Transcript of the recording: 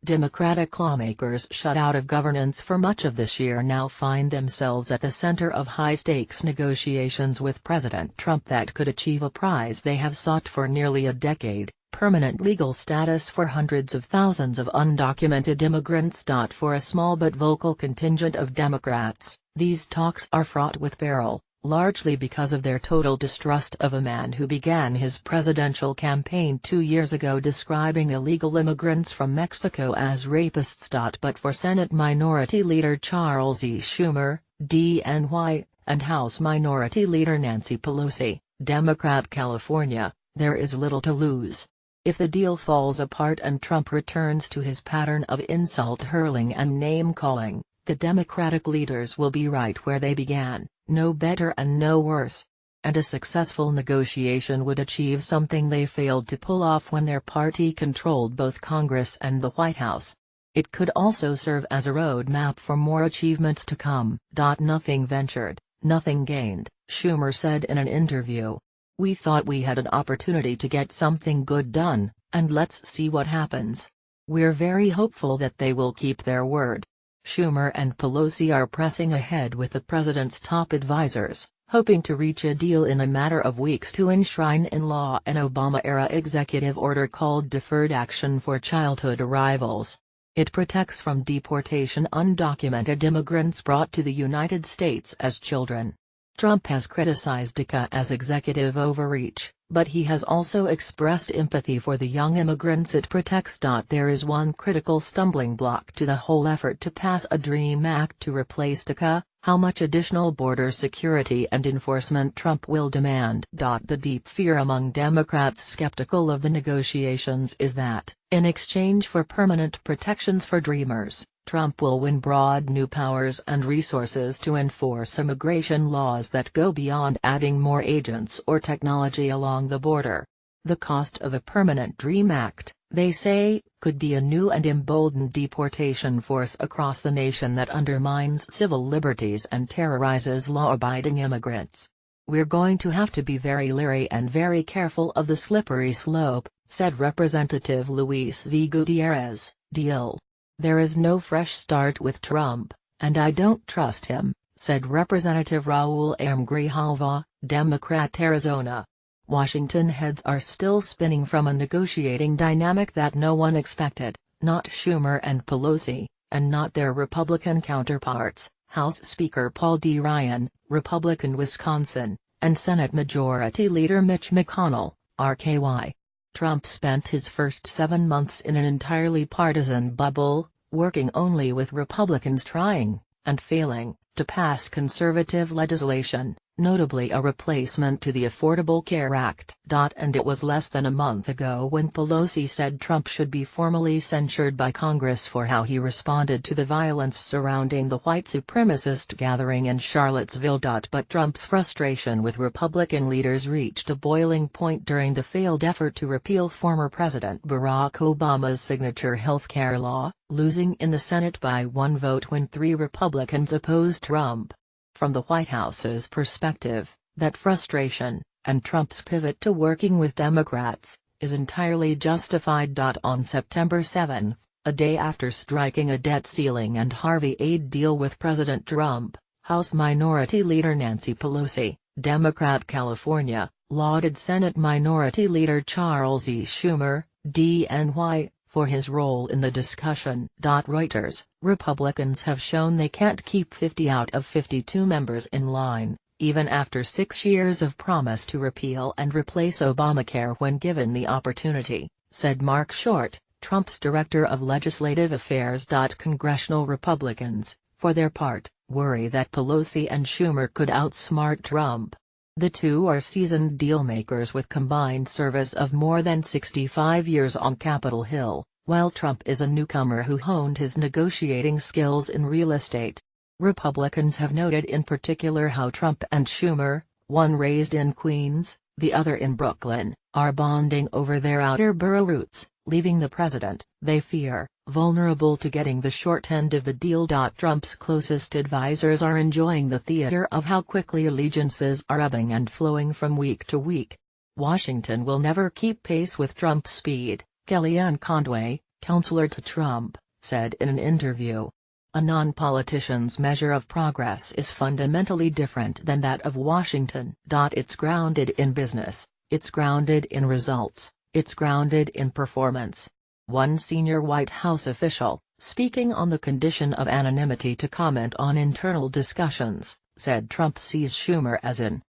Democratic lawmakers shut out of governance for much of this year now find themselves at the center of high-stakes negotiations with President Trump that could achieve a prize they have sought for nearly a decade: permanent legal status for hundreds of thousands of undocumented immigrants. For a small but vocal contingent of Democrats, these talks are fraught with peril, largely because of their total distrust of a man who began his presidential campaign 2 years ago describing illegal immigrants from Mexico as rapists. But for Senate Minority Leader Charles E. Schumer, DNY, and House Minority Leader Nancy Pelosi, Democrat California, there is little to lose. If the deal falls apart and Trump returns to his pattern of insult hurling and name-calling, the Democratic leaders will be right where they began, no better and no worse. And a successful negotiation would achieve something they failed to pull off when their party controlled both Congress and the White House. It could also serve as a roadmap for more achievements to come. Nothing ventured, nothing gained, Schumer said in an interview. We thought we had an opportunity to get something good done, and let's see what happens. We're very hopeful that they will keep their word. Schumer and Pelosi are pressing ahead with the president's top advisors, hoping to reach a deal in a matter of weeks to enshrine in law an Obama-era executive order called Deferred Action for Childhood Arrivals. It protects from deportation undocumented immigrants brought to the United States as children. Trump has criticized DACA as executive overreach, but he has also expressed empathy for the young immigrants it protects. There is one critical stumbling block to the whole effort to pass a DREAM Act to replace DACA: how much additional border security and enforcement Trump will demand. The deep fear among Democrats skeptical of the negotiations is that, in exchange for permanent protections for Dreamers, Trump will win broad new powers and resources to enforce immigration laws that go beyond adding more agents or technology along the border. The cost of a permanent DREAM Act, they say, could be a new and emboldened deportation force across the nation that undermines civil liberties and terrorizes law-abiding immigrants. We're going to have to be very leery and very careful of the slippery slope, said Representative Luis V. Gutierrez, DL. There is no fresh start with Trump, and I don't trust him, said Representative Raul M. Grijalva, Democrat Arizona. Washington heads are still spinning from a negotiating dynamic that no one expected, not Schumer and Pelosi, and not their Republican counterparts, House Speaker Paul D. Ryan, Republican Wisconsin, and Senate Majority Leader Mitch McConnell, RKY. Trump spent his first 7 months in an entirely partisan bubble, working only with Republicans trying, and failing, to pass conservative legislation, notably a replacement to the Affordable Care Act. And it was less than a month ago when Pelosi said Trump should be formally censured by Congress for how he responded to the violence surrounding the white supremacist gathering in Charlottesville. But Trump's frustration with Republican leaders reached a boiling point during the failed effort to repeal former President Barack Obama's signature health care law, losing in the Senate by 1 vote when 3 Republicans opposed Trump. From the White House's perspective, that frustration, and Trump's pivot to working with Democrats, is entirely justified. On September 7, a day after striking a debt ceiling and Harvey aid deal with President Trump, House Minority Leader Nancy Pelosi, Democrat California, lauded Senate Minority Leader Charles E. Schumer, DNY, for his role in the discussion. Reuters, Republicans have shown they can't keep 50 out of 52 members in line, even after 6 years of promise to repeal and replace Obamacare when given the opportunity, said Mark Short, Trump's Director of Legislative Affairs. Congressional Republicans, for their part, worry that Pelosi and Schumer could outsmart Trump. The two are seasoned dealmakers with combined service of more than 65 years on Capitol Hill, while Trump is a newcomer who honed his negotiating skills in real estate. Republicans have noted in particular how Trump and Schumer, one raised in Queens, the other in Brooklyn, are bonding over their outer borough roots, leaving the president, they fear, vulnerable to getting the short end of the deal. Trump's closest advisors are enjoying the theater of how quickly allegiances are ebbing and flowing from week to week. Washington will never keep pace with Trump's speed, Kellyanne Conway, counselor to Trump, said in an interview. A non-politician's measure of progress is fundamentally different than that of Washington. It's grounded in business, it's grounded in results, it's grounded in performance. One senior White House official, speaking on the condition of anonymity to comment on internal discussions, said Trump sees Schumer as an